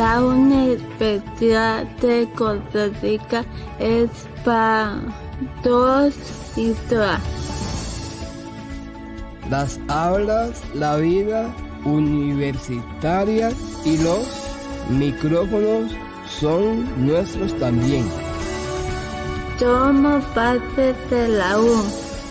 La Universidad de Costa Rica es para todos y todas. Las aulas, la vida universitaria y los micrófonos son nuestros también. Somos parte de la U.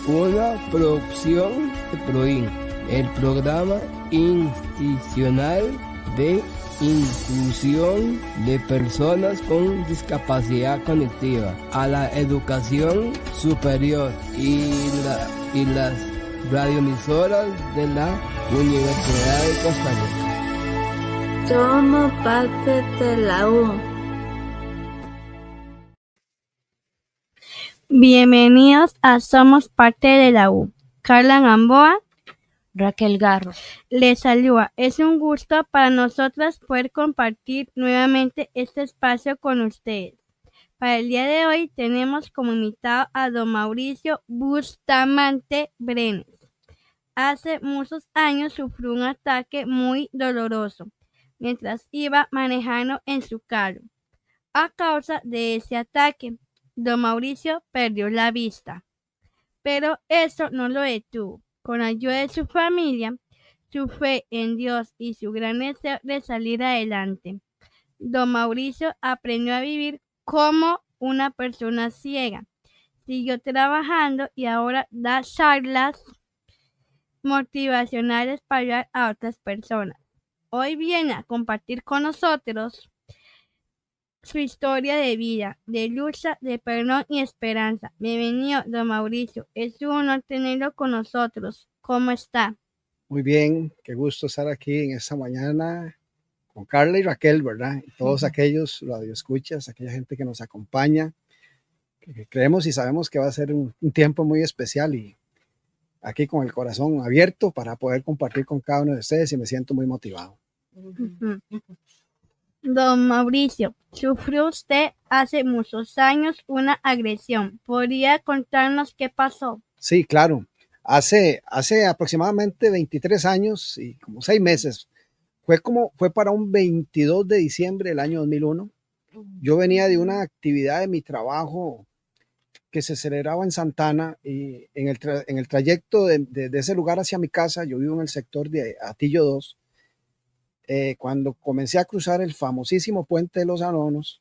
Una producción de PROIN, el programa institucional de inclusión de personas con discapacidad cognitiva a la educación superior y las radioemisoras de la Universidad de Costa Rica. Somos parte de la U. Bienvenidos a Somos Parte de la U. Carla Gamboa, Raquel Garro les saluda. Es un gusto para nosotras poder compartir nuevamente este espacio con ustedes. Para el día de hoy tenemos como invitado a don Mauricio Bustamante Brenes. Hace muchos años sufrió un ataque muy doloroso mientras iba manejando en su carro. A causa de ese ataque, don Mauricio perdió la vista, pero eso no lo detuvo. Con ayuda de su familia, su fe en Dios y su gran deseo de salir adelante, don Mauricio aprendió a vivir como una persona ciega. Siguió trabajando y ahora da charlas motivacionales para ayudar a otras personas. Hoy viene a compartir con nosotros su historia de vida, de lucha, de perdón y esperanza. Bienvenido, don Mauricio. Es un honor tenerlo con nosotros. ¿Cómo está? Muy bien, qué gusto estar aquí en esta mañana con Carla y Raquel, ¿verdad? Y todos aquellos radioescuchas, aquella gente que nos acompaña, que creemos y sabemos que va a ser un tiempo muy especial y aquí con el corazón abierto para poder compartir con cada uno de ustedes y me siento muy motivado. Don Mauricio, sufrió usted hace muchos años una agresión. ¿Podría contarnos qué pasó? Sí, claro. Hace aproximadamente 23 años y como 6 meses, fue para un 22 de diciembre del año 2001. Yo venía de una actividad de mi trabajo que se celebraba en Santana y en el trayecto de ese lugar hacia mi casa, yo vivo en el sector de Atillo 2, cuando comencé a cruzar el famosísimo puente de los Anonos,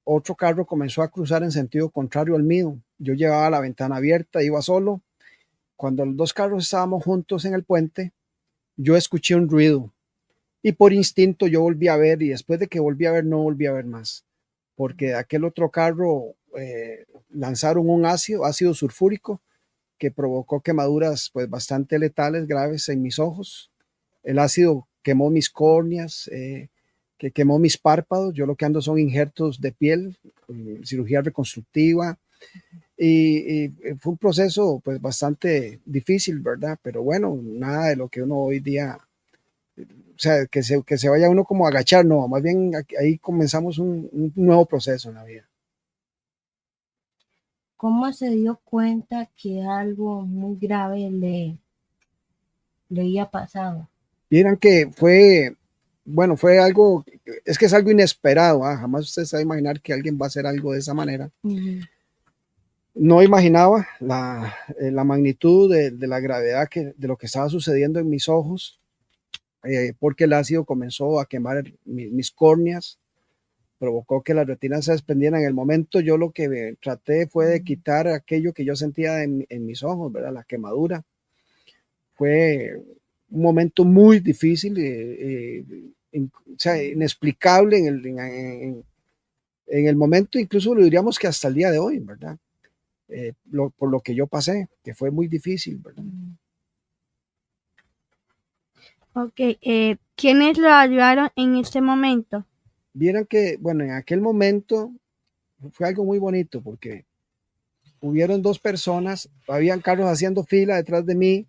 otro carro comenzó a cruzar en sentido contrario al mío. Yo llevaba la ventana abierta, iba solo. Cuando los dos carros estábamos juntos en el puente, yo escuché un ruido y por instinto yo volví a ver y después de que volví a ver no volví a ver más, porque de aquel otro carro lanzaron un ácido sulfúrico que provocó quemaduras pues bastante letales, graves en mis ojos. El ácido quemó mis córneas, que quemó mis párpados. Yo lo que ando son injertos de piel, cirugía reconstructiva. Y fue un proceso pues bastante difícil, ¿verdad? Pero bueno, nada de lo que uno hoy día, o sea, que se vaya uno como a agachar, no, más bien ahí comenzamos un nuevo proceso en la vida. ¿Cómo se dio cuenta que algo muy grave le había pasado? Vieran que fue algo, es que es algo inesperado, jamás usted se va a imaginar que alguien va a hacer algo de esa manera. No imaginaba la magnitud de la gravedad de lo que estaba sucediendo en mis ojos, porque el ácido comenzó a quemar mis córneas, provocó que las retinas se desprendieran. En el momento yo lo que traté fue de quitar aquello que yo sentía en mis ojos, ¿verdad? La quemadura. Fue un momento muy difícil, o sea, inexplicable en el momento, incluso lo diríamos que hasta el día de hoy, ¿verdad? Por lo que yo pasé, que fue muy difícil, ¿verdad? Ok, ¿quiénes lo ayudaron en ese momento? Vieran que, bueno, en aquel momento fue algo muy bonito porque hubieron dos personas, habían carros haciendo fila detrás de mí,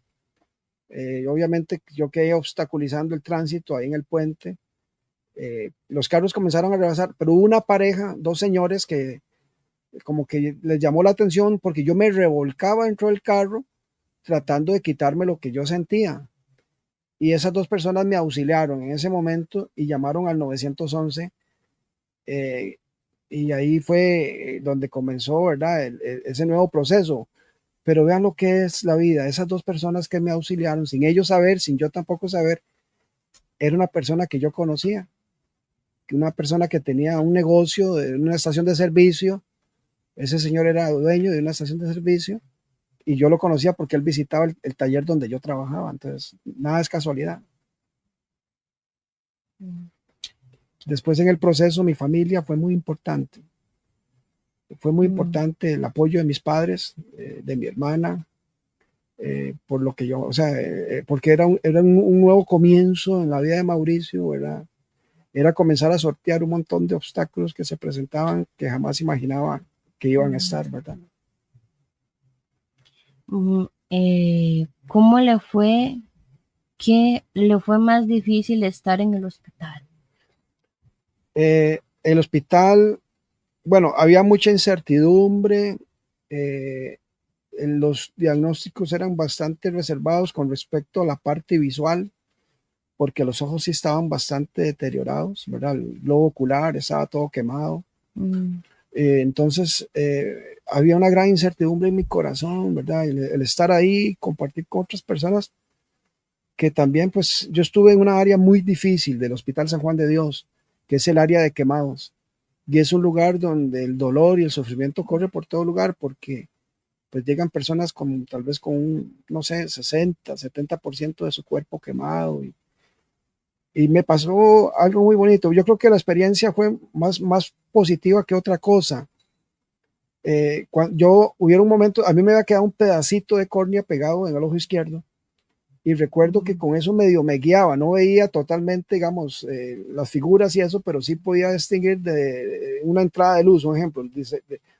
obviamente yo quedé obstaculizando el tránsito ahí en el puente, los carros comenzaron a rebasar, pero hubo una pareja, dos señores que como que les llamó la atención porque yo me revolcaba dentro del carro tratando de quitarme lo que yo sentía. y esas dos personas me auxiliaron en ese momento y llamaron al 911, y ahí fue donde comenzó, ¿verdad? Ese nuevo proceso. Pero vean lo que es la vida. Esas dos personas que me auxiliaron, sin ellos saber, sin yo tampoco saber, era una persona que yo conocía, una persona que tenía un negocio de una estación de servicio. Ese señor era dueño de una estación de servicio y yo lo conocía porque él visitaba el taller donde yo trabajaba. Entonces, nada es casualidad. Después en el proceso, mi familia fue muy importante. Fue muy importante el apoyo de mis padres, de mi hermana, por lo que yo, o sea, porque era un nuevo comienzo en la vida de Mauricio, era comenzar a sortear un montón de obstáculos que se presentaban que jamás imaginaba que iban a estar, ¿verdad? ¿Cómo le fue? ¿Qué le fue más difícil estar en el hospital? El hospital, bueno, había mucha incertidumbre, los diagnósticos eran bastante reservados con respecto a la parte visual, porque los ojos sí estaban bastante deteriorados, ¿verdad? El globo ocular estaba todo quemado. Entonces, había una gran incertidumbre en mi corazón, ¿verdad? El estar ahí, compartir con otras personas, que también, pues, yo estuve en una área muy difícil del Hospital San Juan de Dios, que es el área de quemados. Y es un lugar donde el dolor y el sufrimiento corre por todo lugar, porque pues llegan personas con tal vez con un, no sé, 60, 70% de su cuerpo quemado. Y me pasó algo muy bonito. Yo creo que la experiencia fue más positiva que otra cosa. Cuando hubiera un momento, a mí me había quedado un pedacito de córnea pegado en el ojo izquierdo, y recuerdo que con eso medio me guiaba, no veía totalmente, digamos, las figuras y eso, pero sí podía distinguir de una entrada de luz, un ejemplo,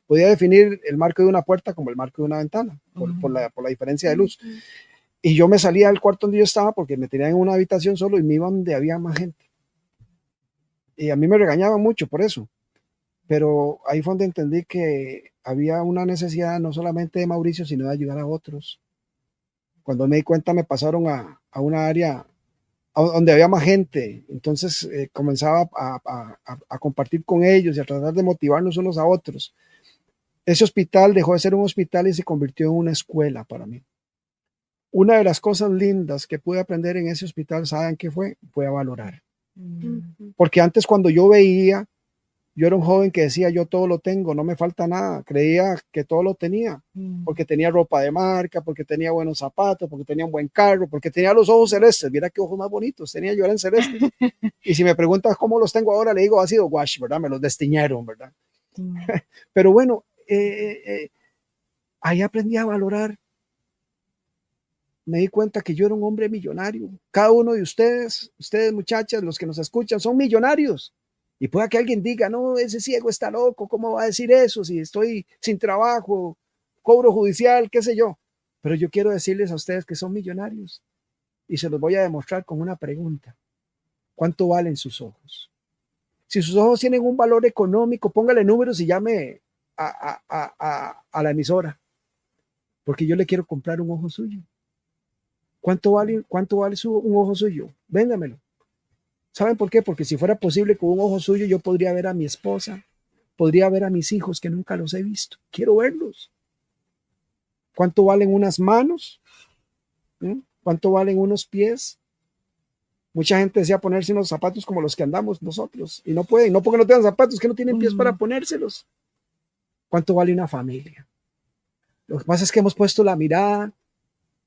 podía definir el marco de una puerta como el marco de una ventana, por la diferencia de luz. Y yo me salía del cuarto donde yo estaba porque me tenían en una habitación solo y me iba donde había más gente. Y a mí me regañaban mucho por eso, pero ahí fue donde entendí que había una necesidad no solamente de Mauricio, sino de ayudar a otros. Cuando me di cuenta me pasaron a una área donde había más gente, entonces comenzaba a compartir con ellos y a tratar de motivarnos unos a otros. Ese hospital dejó de ser un hospital y se convirtió en una escuela para mí. Una de las cosas lindas que pude aprender en ese hospital, ¿saben qué fue? Fue a valorar. Porque antes, cuando yo veía, yo era un joven que decía, yo todo lo tengo, no me falta nada. Creía que todo lo tenía, porque tenía ropa de marca, porque tenía buenos zapatos, porque tenía un buen carro, porque tenía los ojos celestes. Mira qué ojos más bonitos tenía, yo, eran celestes. Y si me preguntas cómo los tengo ahora, le digo, ha sido wash, ¿verdad? Me los destiñaron, ¿verdad? Pero bueno, ahí aprendí a valorar. Me di cuenta que yo era un hombre millonario. Cada uno de ustedes muchachas, los que nos escuchan, son millonarios. Y pueda que alguien diga, no, ese ciego está loco, ¿cómo va a decir eso si estoy sin trabajo, cobro judicial, qué sé yo? Pero yo quiero decirles a ustedes que son millonarios y se los voy a demostrar con una pregunta. ¿Cuánto valen sus ojos? Si sus ojos tienen un valor económico, póngale números y llame a la emisora, porque yo le quiero comprar un ojo suyo. ¿Cuánto vale un ojo suyo? Véndamelo. ¿Saben por qué? Porque si fuera posible con un ojo suyo, yo podría ver a mi esposa, podría ver a mis hijos que nunca los he visto. Quiero verlos. ¿Cuánto valen unas manos? ¿Cuánto valen unos pies? Mucha gente desea ponerse unos zapatos como los que andamos nosotros y no pueden, no porque no tengan zapatos, que no tienen pies para ponérselos. ¿Cuánto vale una familia? Lo que pasa es que hemos puesto la mirada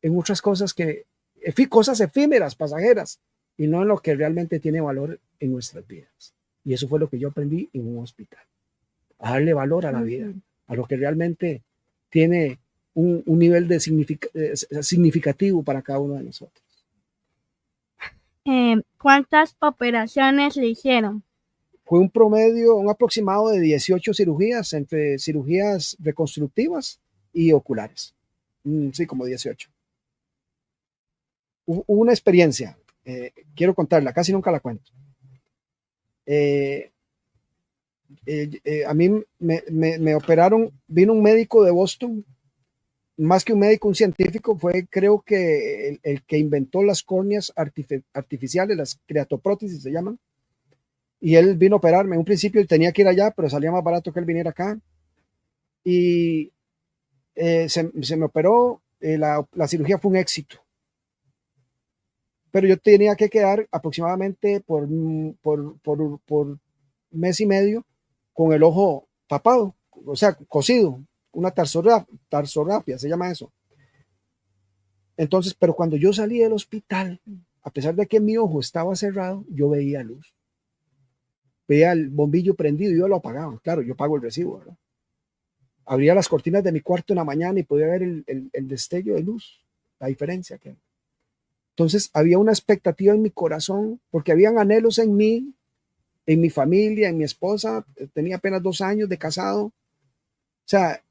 en otras cosas cosas efímeras, pasajeras, y no en lo que realmente tiene valor en nuestras vidas. Y eso fue lo que yo aprendí en un hospital, a darle valor a la vida, a lo que realmente tiene un nivel de significativo para cada uno de nosotros. ¿Cuántas operaciones le hicieron? Fue un aproximado de 18 cirugías, entre cirugías reconstructivas y oculares. Sí, como 18. Hubo una experiencia, quiero contarla, casi nunca la cuento. A mí me operaron, vino un médico de Boston más que un médico, un científico, fue creo que el que inventó las córneas artificiales, las creatoprótesis se llaman, y él vino a operarme. En un principio tenía que ir allá, pero salía más barato que él viniera acá, y se me operó, la cirugía fue un éxito, pero yo tenía que quedar aproximadamente por mes y medio con el ojo tapado, o sea, cosido, una tarsografía, se llama eso. Entonces, pero cuando yo salí del hospital, a pesar de que mi ojo estaba cerrado, yo veía luz. Veía el bombillo prendido y yo lo apagaba. Claro, yo pago el recibo, ¿verdad? Abría las cortinas de mi cuarto en la mañana y podía ver el destello de luz, la diferencia que. Entonces, había una expectativa en mi corazón, porque habían anhelos en mí, en mi familia, en mi esposa. Tenía apenas 2 años de casado. O sea,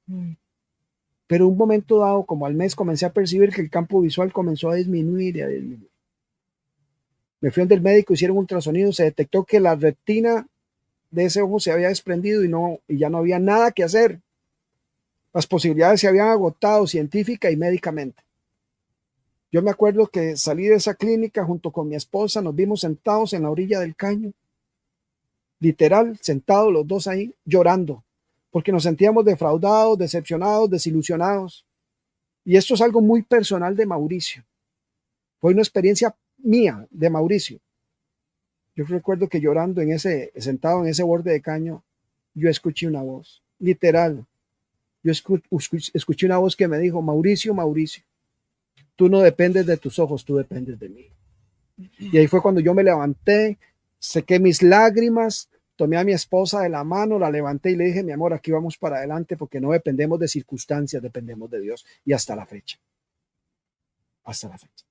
pero un momento dado, como al mes, comencé a percibir que el campo visual comenzó a disminuir y a disminuir. Me fui al médico, hicieron un ultrasonido, se detectó que la retina de ese ojo se había desprendido y ya no había nada que hacer. Las posibilidades se habían agotado científica y médicamente. Yo me acuerdo que salí de esa clínica junto con mi esposa, nos vimos sentados en la orilla del caño, literal, sentados los dos ahí, llorando, porque nos sentíamos defraudados, decepcionados, desilusionados. Y esto es algo muy personal de Mauricio. Fue una experiencia mía de Mauricio. Yo recuerdo que llorando sentado en ese borde de caño, yo escuché una voz, literal. Yo escuché una voz que me dijo: Mauricio, Mauricio, tú no dependes de tus ojos, tú dependes de mí. Y ahí fue cuando yo me levanté, sequé mis lágrimas, tomé a mi esposa de la mano, la levanté y le dije: mi amor, aquí vamos para adelante, porque no dependemos de circunstancias, dependemos de Dios. Y hasta la fecha. Hasta la fecha.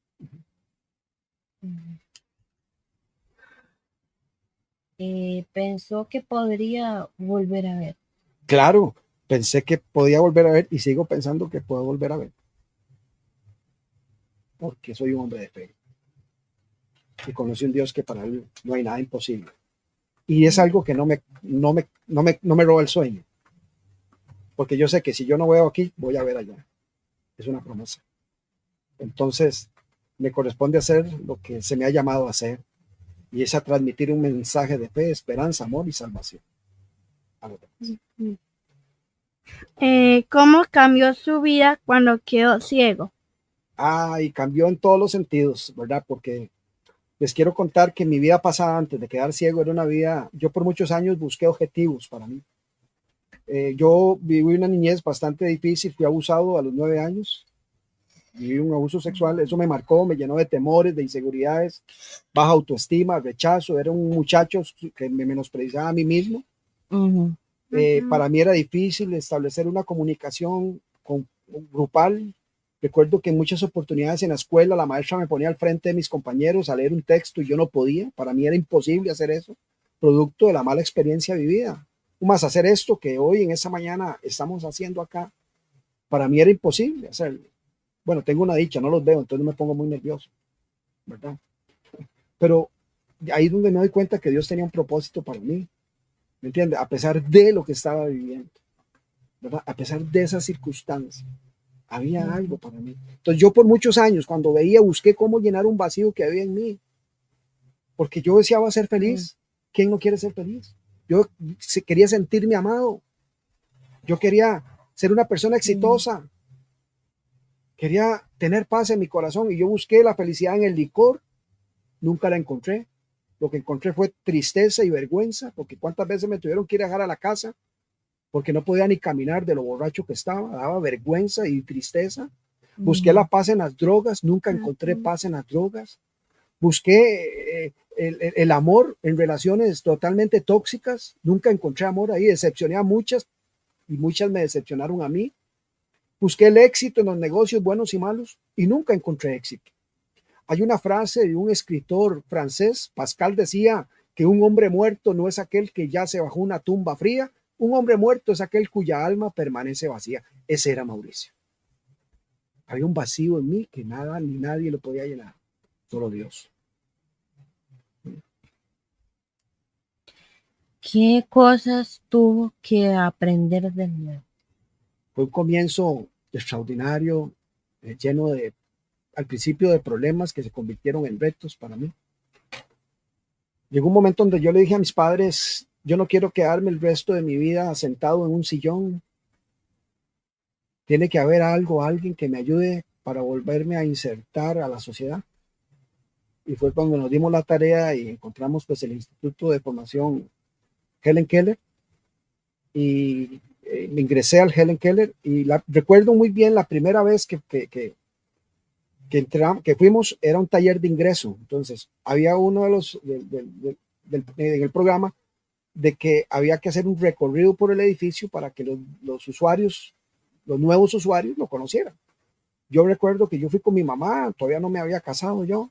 Pensó que podría volver a ver. Claro, pensé que podía volver a ver y sigo pensando que puedo volver a ver. Porque soy un hombre de fe. Y conocí un Dios que para él no hay nada imposible. Y es algo que no me roba el sueño. Porque yo sé que si yo no veo aquí, voy a ver allá. Es una promesa. Entonces, me corresponde hacer lo que se me ha llamado a hacer. Y es a transmitir un mensaje de fe, esperanza, amor y salvación a los demás. ¿Cómo cambió su vida cuando quedó ciego? Y cambió en todos los sentidos, ¿verdad? Porque les quiero contar que mi vida pasada antes de quedar ciego era una vida, yo por muchos años busqué objetivos para mí. Yo viví una niñez bastante difícil, fui abusado a los 9 años, viví un abuso sexual, eso me marcó, me llenó de temores, de inseguridades, baja autoestima, rechazo, era un muchacho que me menospreciaba a mí mismo. Para mí era difícil establecer una comunicación grupal. Recuerdo que en muchas oportunidades en la escuela la maestra me ponía al frente de mis compañeros a leer un texto y yo no podía. Para mí era imposible hacer eso, producto de la mala experiencia vivida. Más hacer esto que hoy en esa mañana estamos haciendo acá, para mí era imposible hacerlo. Bueno, tengo una dicha, no los veo, entonces me pongo muy nervioso, ¿verdad? Pero ahí es donde me doy cuenta que Dios tenía un propósito para mí, ¿me entiendes? A pesar de lo que estaba viviendo, ¿verdad? A pesar de esas circunstancias, había algo para mí. Entonces yo por muchos años, cuando busqué cómo llenar un vacío que había en mí, porque yo deseaba ser feliz. ¿Quién no quiere ser feliz? Yo quería sentirme amado. Yo quería ser una persona exitosa. Quería tener paz en mi corazón y yo busqué la felicidad en el licor. Nunca la encontré. Lo que encontré fue tristeza y vergüenza, porque cuántas veces me tuvieron que ir a dejar a la casa porque no podía ni caminar de lo borracho que estaba. Daba vergüenza y tristeza. Busqué la paz en las drogas. Nunca encontré paz en las drogas. Busqué el amor en relaciones totalmente tóxicas. Nunca encontré amor ahí. Decepcioné a muchas y muchas me decepcionaron a mí. Busqué el éxito en los negocios buenos y malos y nunca encontré éxito. Hay una frase de un escritor francés, Pascal, decía que un hombre muerto no es aquel que yace bajo una tumba fría. Un hombre muerto es aquel cuya alma permanece vacía. Ese era Mauricio. Había un vacío en mí que nada ni nadie lo podía llenar, solo Dios. ¿Qué cosas tuvo que aprender de nuevo? Fue un comienzo extraordinario, lleno de, al principio, de problemas que se convirtieron en retos para mí. Llegó un momento donde yo le dije a mis padres, yo no quiero quedarme el resto de mi vida sentado en un sillón. Tiene que haber algo, alguien que me ayude para volverme a insertar a la sociedad. Y fue cuando nos dimos la tarea y encontramos pues el Instituto de Formación Helen Keller, y me ingresé al Helen Keller, y recuerdo muy bien la primera vez que fuimos, era un taller de ingreso. Entonces había uno de los en el programa de que había que hacer un recorrido por el edificio para que los usuarios, los nuevos usuarios, lo conocieran. Yo recuerdo que yo fui con mi mamá, todavía no me había casado yo,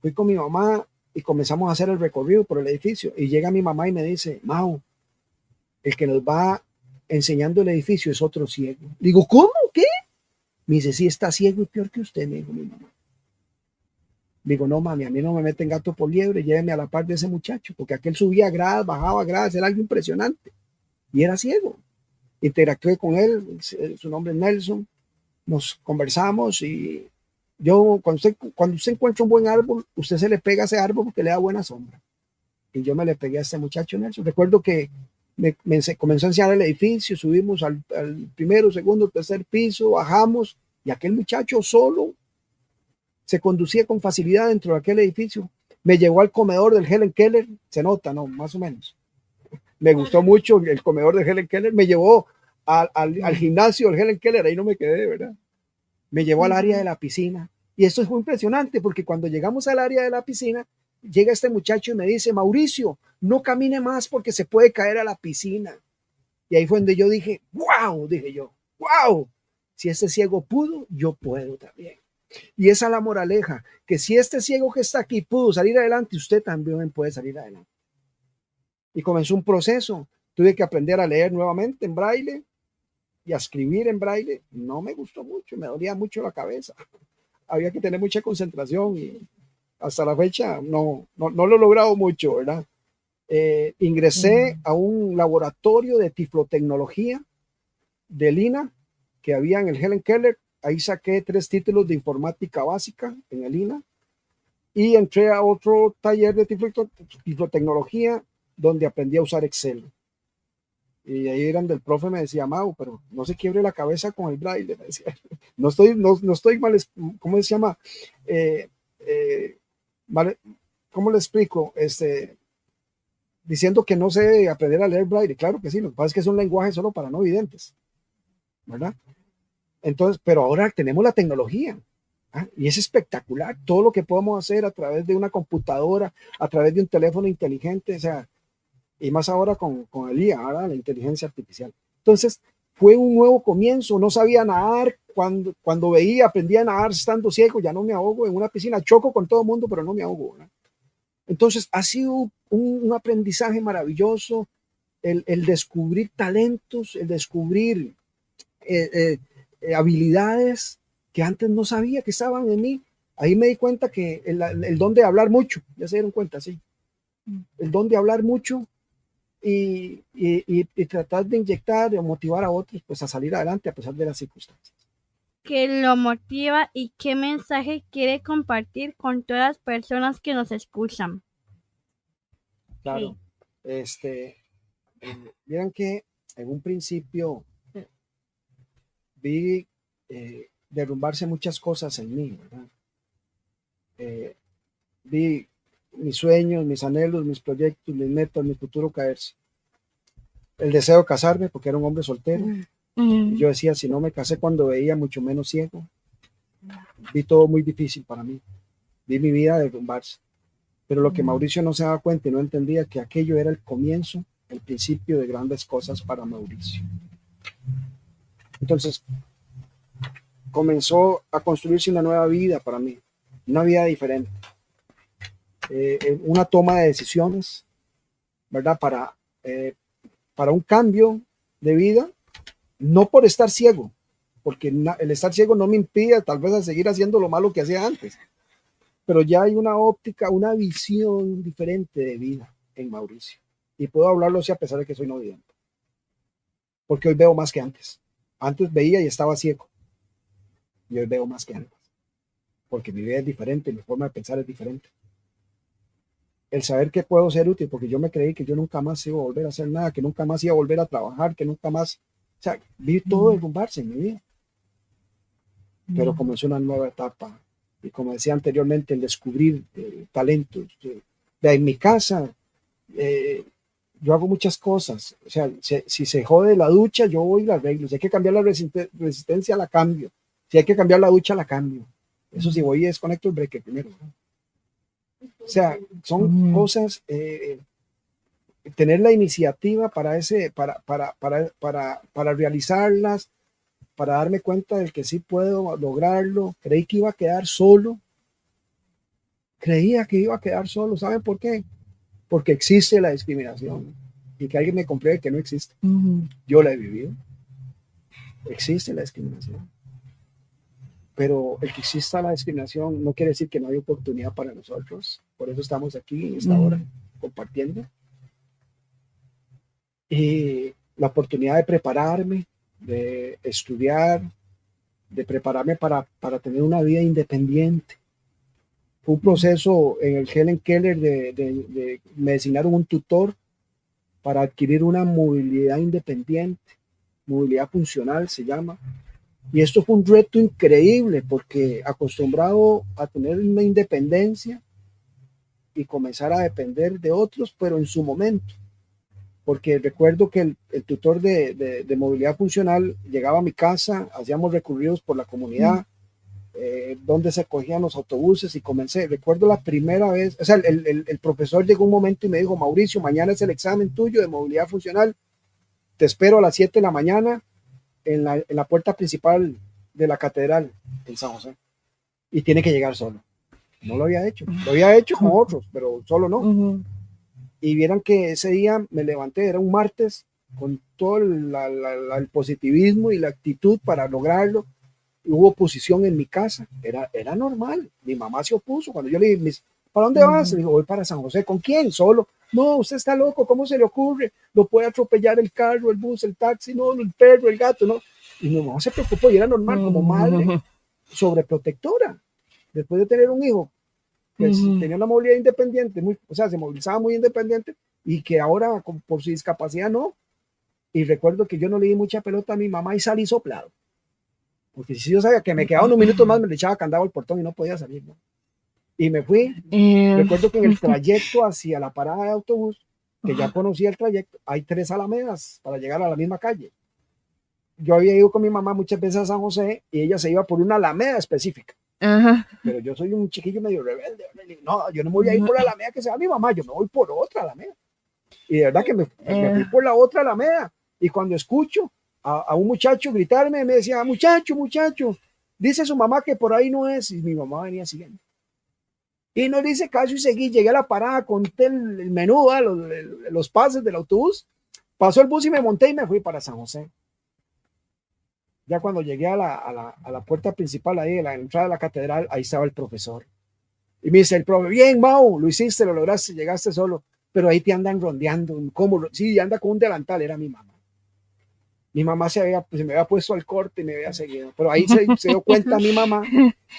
fui con mi mamá y comenzamos a hacer el recorrido por el edificio, y llega mi mamá y me dice, Mau, el que nos va enseñando el edificio es otro ciego. Digo, ¿cómo? ¿Qué? Me dice, sí, está ciego y peor que usted, me dijo mi mamá. Digo, no, mami, a mí no me meten gato por liebre, lléveme a la par de ese muchacho, porque aquel subía gradas, bajaba gradas, era algo impresionante, y era ciego. Interactué con él, su nombre es Nelson, nos conversamos, y yo, cuando usted encuentra un buen árbol, usted se le pega a ese árbol porque le da buena sombra. Y yo me le pegué a este muchacho Nelson. Recuerdo que me comenzó a enseñar el edificio, subimos al primero, segundo, tercer piso, bajamos, y aquel muchacho solo se conducía con facilidad dentro de aquel edificio. Me llevó al comedor del Helen Keller, se nota, ¿no? Más o menos. Me gustó mucho el comedor de Helen Keller. Me llevó al gimnasio del Helen Keller, ahí no me quedé, ¿verdad? Me llevó al área de la piscina. Y esto fue impresionante, porque cuando llegamos al área de la piscina, llega este muchacho y me dice, Mauricio, no camine más porque se puede caer a la piscina. Y ahí fue donde yo dije, wow, wow, si este ciego pudo, yo puedo también. Y esa es la moraleja, que si este ciego que está aquí pudo salir adelante, usted también puede salir adelante. Y comenzó un proceso. Tuve que aprender a leer nuevamente en braille y a escribir en braille. No me gustó mucho, me dolía mucho la cabeza. Había que tener mucha concentración, y hasta la fecha no lo he logrado mucho, ¿verdad? Ingresé a un laboratorio de tiflotecnología de Lina que había en el Helen Keller. Ahí saqué 3 títulos de informática básica en el INA, y entré a otro taller de tiflotecnología donde aprendí a usar Excel. Y ahí era donde el profe me decía, Mau, pero no se quiebre la cabeza con el braille. Me decía, no estoy mal, ¿cómo se llama? Mal, ¿cómo le explico? Diciendo que no sé aprender a leer braille. Claro que sí, lo que pasa es que es un lenguaje solo para no videntes, ¿verdad? Entonces, pero ahora tenemos la tecnología, ¿ah? Y es espectacular todo lo que podemos hacer a través de una computadora, a través de un teléfono inteligente, o sea, y más ahora con el IA, ¿verdad? La inteligencia artificial. Entonces, fue un nuevo comienzo. No sabía nadar, cuando veía, aprendí a nadar estando ciego, ya no me ahogo en una piscina, choco con todo el mundo, pero no me ahogo, ¿verdad? Entonces, ha sido un aprendizaje maravilloso, el descubrir talentos, el descubrir habilidades que antes no sabía que estaban en mí. Ahí me di cuenta que el don de hablar mucho, ya se dieron cuenta, sí, el don de hablar mucho y tratar de inyectar o motivar a otros pues a salir adelante a pesar de las circunstancias. ¿Qué lo motiva y qué mensaje quiere compartir con todas las personas que nos escuchan? Claro, vieran que en un principio vi derrumbarse muchas cosas en mí, ¿verdad? Vi mis sueños, mis anhelos, mis proyectos, mis metas, mi futuro caerse. El deseo de casarme, porque era un hombre soltero. Y yo decía, si no me casé cuando veía, mucho menos ciego. Vi todo muy difícil para mí. Vi mi vida derrumbarse. Pero lo que Mauricio no se daba cuenta y no entendía, que aquello era el comienzo, el principio de grandes cosas para Mauricio. Entonces, comenzó a construirse una nueva vida para mí, una vida diferente. Una toma de decisiones, ¿verdad? Para un cambio de vida, no por estar ciego, porque el estar ciego no me impide tal vez a seguir haciendo lo malo que hacía antes, pero ya hay una óptica, una visión diferente de vida en Mauricio, y puedo hablarlo así a pesar de que soy no vidente, porque hoy veo más que antes. Antes veía y estaba ciego, y hoy veo más que antes, porque mi vida es diferente, mi forma de pensar es diferente. El saber que puedo ser útil, porque yo me creí que yo nunca más iba a volver a hacer nada, que nunca más iba a volver a trabajar, que nunca más, o sea, vi todo derrumbarse en mi vida. Pero comenzó una nueva etapa. Y como decía anteriormente, el descubrir talentos. En mi casa, yo hago muchas cosas. O sea, si se jode la ducha, yo voy y la arreglo. Si hay que cambiar la resistencia, la cambio. Si hay que cambiar la ducha, la cambio. Eso sí, voy y desconecto el breaker primero. O sea, son cosas, tener la iniciativa para realizarlas, para darme cuenta de que sí puedo lograrlo. Creí que iba a quedar solo. Creía que iba a quedar solo. ¿Saben por qué? Porque existe la discriminación y que alguien me compruebe que no existe. Yo la he vivido. Existe la discriminación. Pero el que exista la discriminación no quiere decir que no hay oportunidad para nosotros. Por eso estamos aquí en esta hora compartiendo. Y la oportunidad de prepararme, de estudiar, de prepararme para tener una vida independiente. Fue un proceso en el Helen Keller me designaron un tutor para adquirir una movilidad independiente, movilidad funcional se llama. Y esto fue un reto increíble porque acostumbrado a tener una independencia y comenzar a depender de otros, pero en su momento. Porque recuerdo que el tutor de movilidad funcional llegaba a mi casa, hacíamos recorridos por la comunidad, donde se cogían los autobuses y comencé. Recuerdo la primera vez, o sea, el profesor llegó un momento y me dijo: Mauricio, mañana es el examen tuyo de movilidad funcional, te espero a las 7 de la mañana en la puerta principal de la catedral en San José, y tiene que llegar solo. No lo había hecho, lo había hecho con otros, pero solo no. Y vieran que ese día me levanté, era un martes, con todo el positivismo y la actitud para lograrlo. Hubo oposición en mi casa, era normal. Mi mamá se opuso cuando yo le dije: ¿para dónde vas? Le digo: voy para San José. ¿Con quién? Solo. No, usted está loco, ¿cómo se le ocurre? Lo puede atropellar el carro, el bus, el taxi, no, el perro, el gato, no. Y mi mamá se preocupó y era normal como madre sobreprotectora. Después de tener un hijo que tenía una movilidad independiente, o sea, se movilizaba muy independiente, y que ahora por su discapacidad no. Y recuerdo que yo no le di mucha pelota a mi mamá y salí soplado. Porque si yo sabía que me quedaba unos minutos más, me le echaba candado al portón y no podía salir, ¿no? Y me fui. Recuerdo que en el trayecto hacia la parada de autobús, que ya conocía el trayecto, hay 3 alamedas para llegar a la misma calle. Yo había ido con mi mamá muchas veces a San José y ella se iba por una alameda específica. Pero yo soy un chiquillo medio rebelde. No, yo no me voy a ir por la alameda que sea mi mamá, yo me voy por otra alameda. Y de verdad que me fui por la otra alameda. Y cuando escucho a un muchacho gritarme, me decía: muchacho, dice su mamá que por ahí no es. Y mi mamá venía siguiendo. Y no le hice caso y seguí. Llegué a la parada, conté el menú, los pases del autobús. Pasó el bus y me monté y me fui para San José. Ya cuando llegué a la puerta principal, ahí de la entrada de la catedral, ahí estaba el profesor. Y me dice el profe: bien, Mau, lo hiciste, lo lograste, llegaste solo. Pero ahí te andan rondeando. ¿Cómo? Sí, anda con un delantal, era mi mamá. Mi mamá se me había puesto al corte y me había seguido. Pero ahí se dio cuenta mi mamá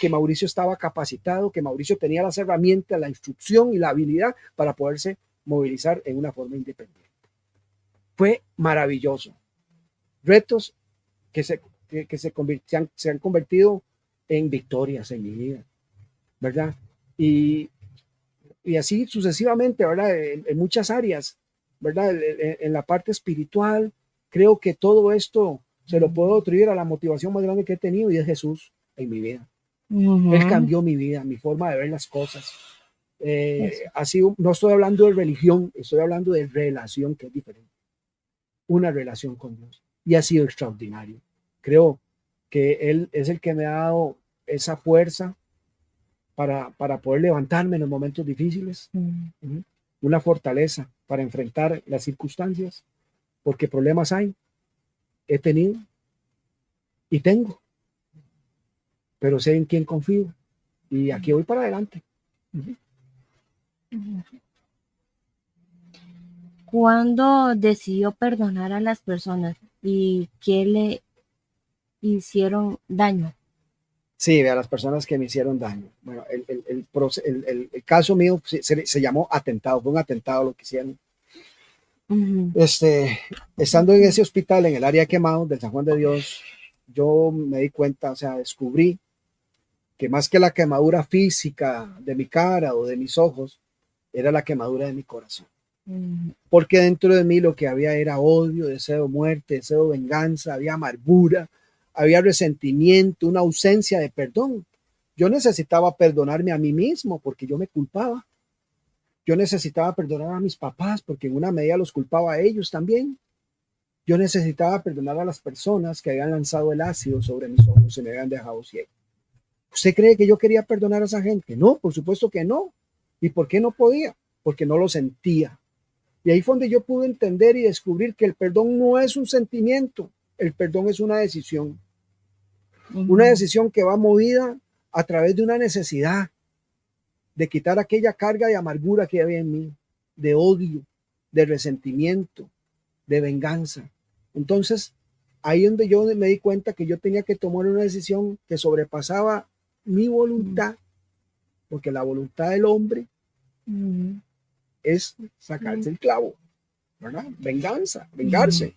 que Mauricio estaba capacitado, que Mauricio tenía las herramientas, la instrucción y la habilidad para poderse movilizar en una forma independiente. Fue maravilloso. Retos que se han convertido en victorias en mi vida, ¿verdad? Y así sucesivamente, ¿verdad? En muchas áreas, ¿verdad? En la parte espiritual. Creo que todo esto se lo puedo atribuir a la motivación más grande que he tenido, y es Jesús en mi vida. Él cambió mi vida, mi forma de ver las cosas. No estoy hablando de religión, estoy hablando de relación, que es diferente. Una relación con Dios. Y ha sido extraordinario. Creo que Él es el que me ha dado esa fuerza para poder levantarme en los momentos difíciles. Una fortaleza para enfrentar las circunstancias. Porque problemas he tenido y tengo, pero sé en quién confío, y aquí voy para adelante. ¿Cuándo decidió perdonar a las personas y qué le hicieron daño? Sí, a las personas que me hicieron daño. Bueno, el caso mío se llamó atentado, fue un atentado lo que hicieron. Estando en ese hospital en el área quemado del San Juan de Dios, yo me di cuenta, o sea, descubrí que más que la quemadura física de mi cara o de mis ojos, era la quemadura de mi corazón. Porque dentro de mí lo que había era odio, deseo de muerte, deseo de venganza, había amargura, había resentimiento, una ausencia de perdón. Yo necesitaba perdonarme a mí mismo porque yo me culpaba. Yo necesitaba perdonar a mis papás porque en una medida los culpaba a ellos también. Yo necesitaba perdonar a las personas que habían lanzado el ácido sobre mis ojos y me habían dejado ciego. ¿Usted cree que yo quería perdonar a esa gente? No, por supuesto que no. ¿Y por qué no podía? Porque no lo sentía. Y ahí fue donde yo pude entender y descubrir que el perdón no es un sentimiento, el perdón es una decisión. Una decisión que va movida a través de una necesidad de quitar aquella carga de amargura que había en mí, de odio, de resentimiento, de venganza. Entonces, ahí donde yo me di cuenta que yo tenía que tomar una decisión que sobrepasaba mi voluntad, porque la voluntad del hombre es sacarse el clavo, ¿verdad? Venganza, vengarse.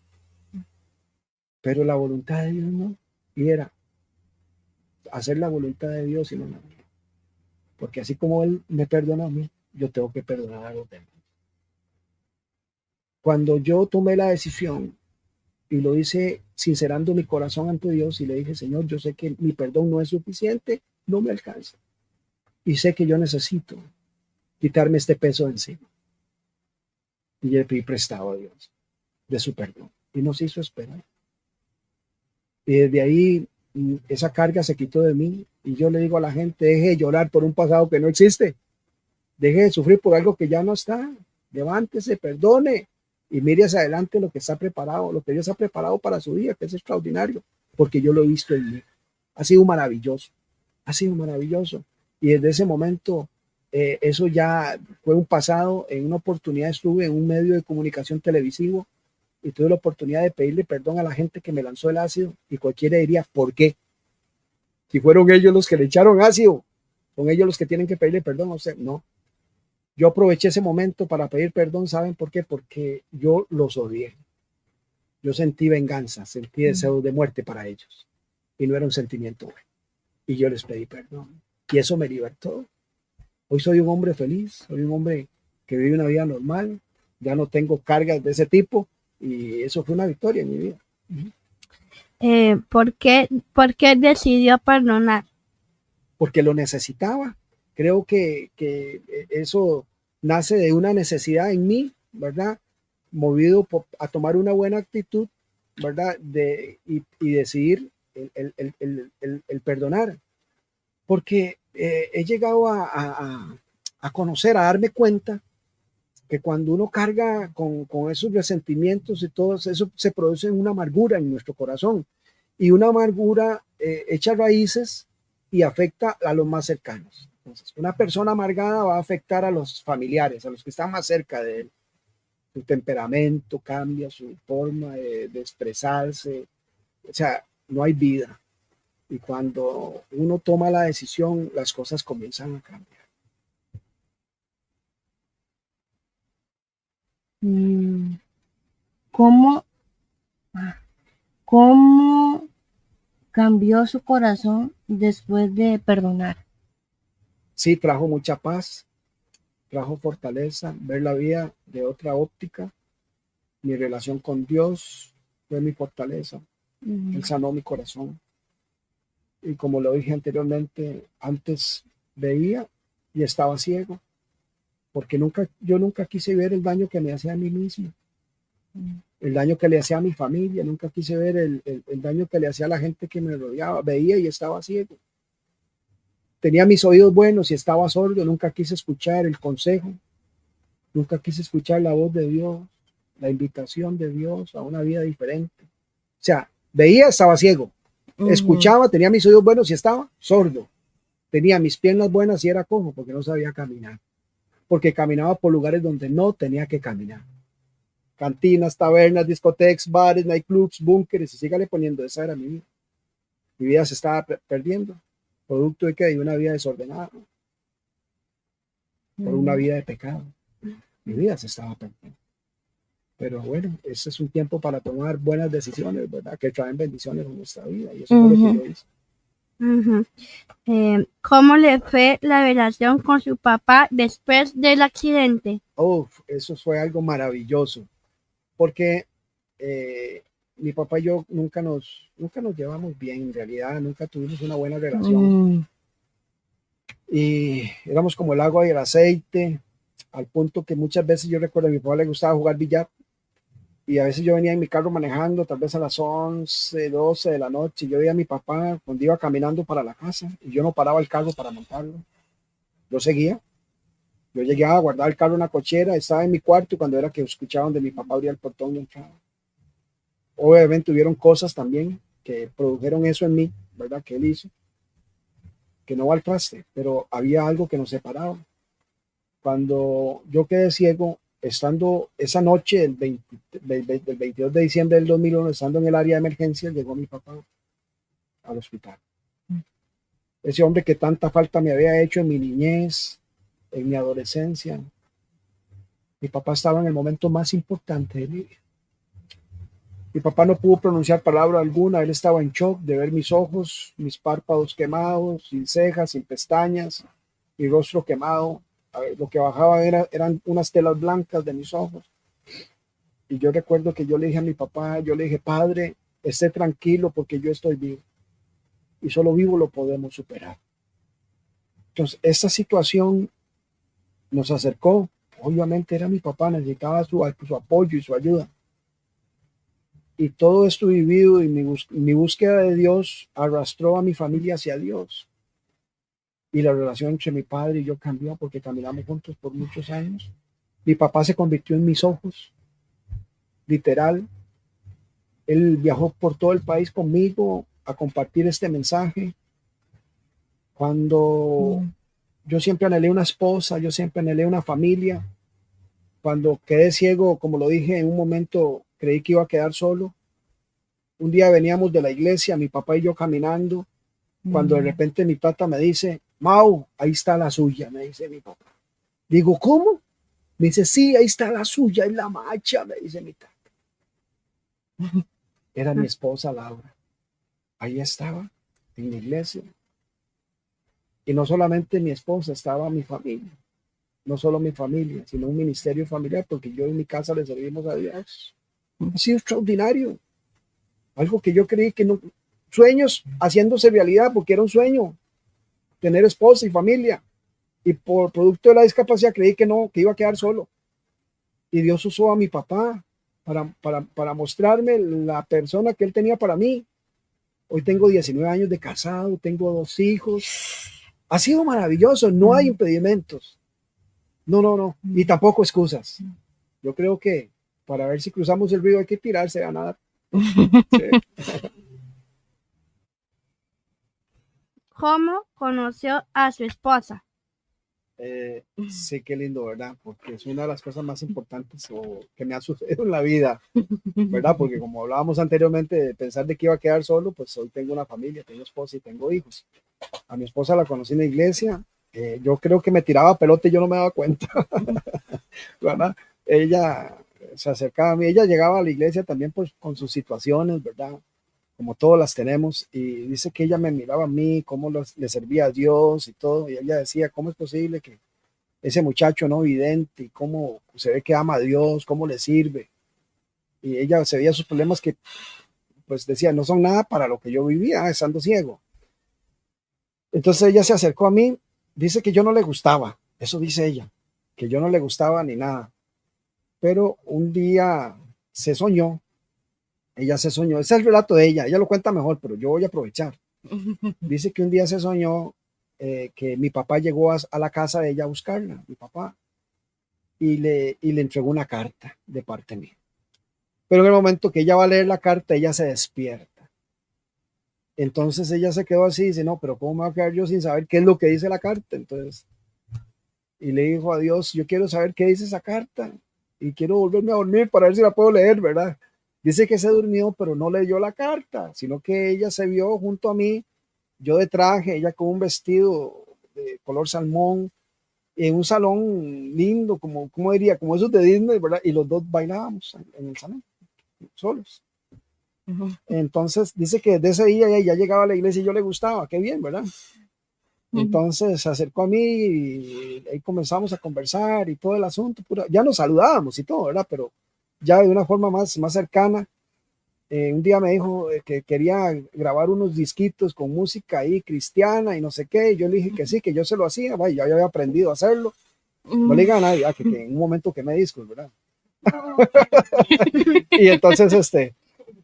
Pero la voluntad de Dios no, y era hacer la voluntad de Dios y no la mía. Porque así como Él me perdona a mí, yo tengo que perdonar a los demás. Cuando yo tomé la decisión y lo hice sincerando mi corazón ante Dios y le dije, Señor, yo sé que mi perdón no es suficiente, no me alcanza. Y sé que yo necesito quitarme este peso de encima. Y le pedí prestado a Dios de su perdón. Y nos hizo esperar. Y desde ahí esa carga se quitó de mí. Y yo le digo a la gente, deje de llorar por un pasado que no existe. Deje de sufrir por algo que ya no está. Levántese, perdone. Y mire hacia adelante lo que está preparado, lo que Dios ha preparado para su día, que es extraordinario. Porque yo lo he visto en mí. Ha sido maravilloso. Ha sido maravilloso. Y desde ese momento, eso ya fue un pasado. En una oportunidad estuve en un medio de comunicación televisivo y tuve la oportunidad de pedirle perdón a la gente que me lanzó el ácido y cualquiera diría, ¿por qué? Si fueron ellos los que le echaron ácido, son ellos los que tienen que pedirle perdón a usted. No. Yo aproveché ese momento para pedir perdón, ¿saben por qué? Porque yo los odié. Yo sentí venganza, sentí deseo de muerte para ellos y no era un sentimiento bueno. Y yo les pedí perdón y eso me libertó. Hoy soy un hombre feliz, soy un hombre que vive una vida normal, ya no tengo cargas de ese tipo y eso fue una victoria en mi vida. ¿Por qué decidió perdonar? Porque lo necesitaba. Creo que eso nace de una necesidad en mí, ¿verdad? Movido a tomar una buena actitud, ¿verdad? Y decidir el perdonar. Porque he llegado a conocer, a darme cuenta que cuando uno carga con esos resentimientos y todo eso se produce una amargura en nuestro corazón y una amargura echa raíces y afecta a los más cercanos. Entonces, una persona amargada va a afectar a los familiares, a los que están más cerca de él. Su temperamento cambia, su forma de expresarse, o sea, no hay vida. Y cuando uno toma la decisión, las cosas comienzan a cambiar. ¿Cómo cambió su corazón después de perdonar? Sí, trajo mucha paz, trajo fortaleza, ver la vida de otra óptica. Mi relación con Dios fue mi fortaleza. Él sanó mi corazón. Y como lo dije anteriormente, antes veía y estaba ciego, porque yo nunca quise ver el daño que me hacía a mí mismo, el daño que le hacía a mi familia, nunca quise ver el daño que le hacía a la gente que me rodeaba. Veía y estaba ciego. Tenía mis oídos buenos y estaba sordo, nunca quise escuchar el consejo, nunca quise escuchar la voz de Dios, la invitación de Dios a una vida diferente. O sea, veía, estaba ciego. Escuchaba, tenía mis oídos buenos y estaba sordo. Tenía mis piernas buenas y era cojo porque no sabía caminar. Porque caminaba por lugares donde no tenía que caminar. Cantinas, tabernas, discotecas, bares, nightclubs, búnkeres y sígale poniendo. Esa era mi vida. Mi vida se estaba perdiendo. producto de que hay una vida desordenada, por una vida de pecado. Mi vida se estaba perdiendo. Pero bueno, ese es un tiempo para tomar buenas decisiones, ¿verdad? Que traen bendiciones en nuestra vida. Y eso fue lo que yo hice. ¿Cómo le fue la relación con su papá después del accidente? Eso fue algo maravilloso. Porque mi papá y yo nunca nos llevamos bien, en realidad, nunca tuvimos una buena relación. Y éramos como el agua y el aceite, al punto que muchas veces yo recuerdo a mi papá le gustaba jugar billar. Y a veces yo venía en mi carro manejando, tal vez a las 11, 12 de la noche. Yo veía a mi papá cuando iba caminando para la casa y yo no paraba el carro para montarlo. Yo seguía. Yo llegué a guardar el carro en una cochera, estaba en mi cuarto cuando era que escuchaba donde mi papá abría el portón y entraba. Obviamente hubieron cosas también que produjeron eso en mí, ¿verdad? Que él hizo, que no va al traste, pero había algo que nos separaba. Cuando yo quedé ciego, estando esa noche del 22 de diciembre del 2001, estando en el área de emergencia, llegó mi papá al hospital. Ese hombre que tanta falta me había hecho en mi niñez, en mi adolescencia. Mi papá estaba en el momento más importante de mi vida. Mi papá no pudo pronunciar palabra alguna, él estaba en shock de ver mis ojos, mis párpados quemados, sin cejas, sin pestañas, mi rostro quemado. Lo que bajaba eran unas telas blancas de mis ojos. Y yo recuerdo que yo le dije a mi papá, yo le dije, Padre, esté tranquilo porque yo estoy vivo. Y solo vivo lo podemos superar. Entonces, esta situación nos acercó. Obviamente era mi papá, necesitaba su apoyo y su ayuda. Y todo esto vivido y mi búsqueda de Dios arrastró a mi familia hacia Dios. Y la relación entre mi padre y yo cambió porque caminamos juntos por muchos años. Mi papá se convirtió en mis ojos, literal. Él viajó por todo el país conmigo a compartir este mensaje. Cuando yo siempre anhelé una esposa, yo siempre anhelé una familia. Cuando quedé ciego, como lo dije, en un momento creí que iba a quedar solo. Un día veníamos de la iglesia, mi papá y yo caminando, cuando de repente mi tata me dice, Mau, ahí está la suya, me dice mi papá. Digo, ¿cómo? Me dice, sí, ahí está la suya, es la macha, me dice mi tata. Era mi esposa Laura. Ahí estaba, en la iglesia. Y no solamente mi esposa, estaba mi familia. No solo mi familia, sino un ministerio familiar, porque yo en mi casa le servimos a Dios. Ha sido extraordinario. Algo que yo creí que no, sueños haciéndose realidad, porque era un sueño, tener esposa y familia. Y por producto de la discapacidad creí que no, que iba a quedar solo. Y Dios usó a mi papá para mostrarme la persona que él tenía para mí. Hoy tengo 19 años de casado, tengo 2 hijos. Ha sido maravilloso, no hay impedimentos. No, y tampoco excusas. Yo creo que para ver si cruzamos el río hay que tirarse a nadar. Sí. ¿Cómo conoció a su esposa? Sí, qué lindo, ¿verdad? Porque es una de las cosas más importantes que me ha sucedido en la vida, ¿verdad? Porque como hablábamos anteriormente de pensar de que iba a quedar solo, pues hoy tengo una familia, tengo esposa y tengo hijos. A mi esposa la conocí en la iglesia. Yo creo que me tiraba pelota y yo no me daba cuenta, ¿verdad? Ella se acercaba a mí, ella llegaba a la iglesia también pues con sus situaciones, ¿verdad? Como todas las tenemos, y dice que ella me miraba a mí, cómo le servía a Dios y todo, y ella decía, ¿cómo es posible que ese muchacho no vidente, y cómo se ve que ama a Dios, cómo le sirve? Y ella se veía sus problemas que, pues decía, no son nada para lo que yo vivía estando ciego. Entonces ella se acercó a mí, dice que yo no le gustaba, eso dice ella, que yo no le gustaba ni nada, pero un día se soñó. Ella se soñó, ese es el relato de ella lo cuenta mejor, pero yo voy a aprovechar. Dice que un día se soñó que mi papá llegó a la casa de ella a buscarla, mi papá, y le entregó una carta de parte mía. Pero en el momento que ella va a leer la carta, ella se despierta. Entonces ella se quedó así y dice, no, pero ¿cómo me voy a quedar yo sin saber qué es lo que dice la carta? Entonces, y le dijo a Dios, yo quiero saber qué dice esa carta y quiero volverme a dormir para ver si la puedo leer, ¿verdad? Dice que se durmió, pero no leyó la carta, sino que ella se vio junto a mí yo de traje, ella con un vestido de color salmón, en un salón lindo, como diría, como esos de Disney, ¿verdad? Y los dos bailábamos en el salón, solos. Ujú. Entonces dice que desde ese día ya llegaba a la iglesia y yo le gustaba, qué bien, ¿verdad? Entonces se acercó a mí y ahí comenzamos a conversar y todo el asunto, ya nos saludábamos y todo, ¿verdad? Pero ya de una forma más cercana. Un día me dijo que quería grabar unos disquitos con música ahí cristiana y no sé qué, y yo le dije que sí, que yo se lo hacía, vaya, ya había aprendido a hacerlo. No le diga a nadie, que en un momento quemé discos, ¿verdad? Y entonces,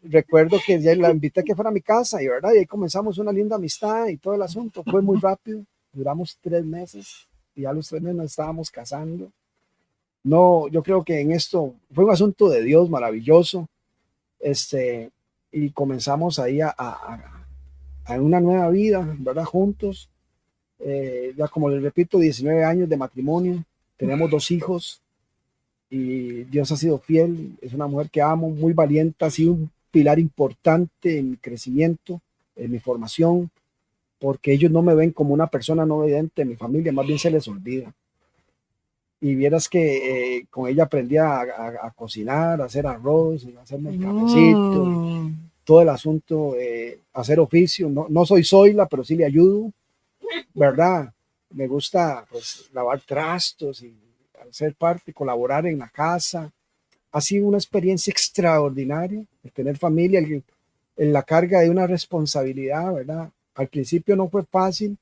recuerdo que ya la invité a que fuera a mi casa y, ¿verdad? Y ahí comenzamos una linda amistad y todo el asunto. Fue muy rápido, duramos 3 meses y a los 3 meses nos estábamos casando. No, yo creo que en esto fue un asunto de Dios maravilloso. Y comenzamos ahí a una nueva vida, ¿verdad? Juntos. Ya como les repito, 19 años de matrimonio, tenemos 2 hijos y Dios ha sido fiel. Es una mujer que amo, muy valiente, ha sido un pilar importante en mi crecimiento, en mi formación, porque ellos no me ven como una persona no vidente, mi familia más bien se les olvida. Y vieras que con ella aprendí a cocinar, a hacer arroz, a hacerme el cafecito, todo el asunto, hacer oficio. No soy zoila, pero sí le ayudo, ¿verdad? Me gusta pues lavar trastos y hacer parte, colaborar en la casa. Ha sido una experiencia extraordinaria el tener familia, en la carga de una responsabilidad, ¿verdad? Al principio no fue fácil.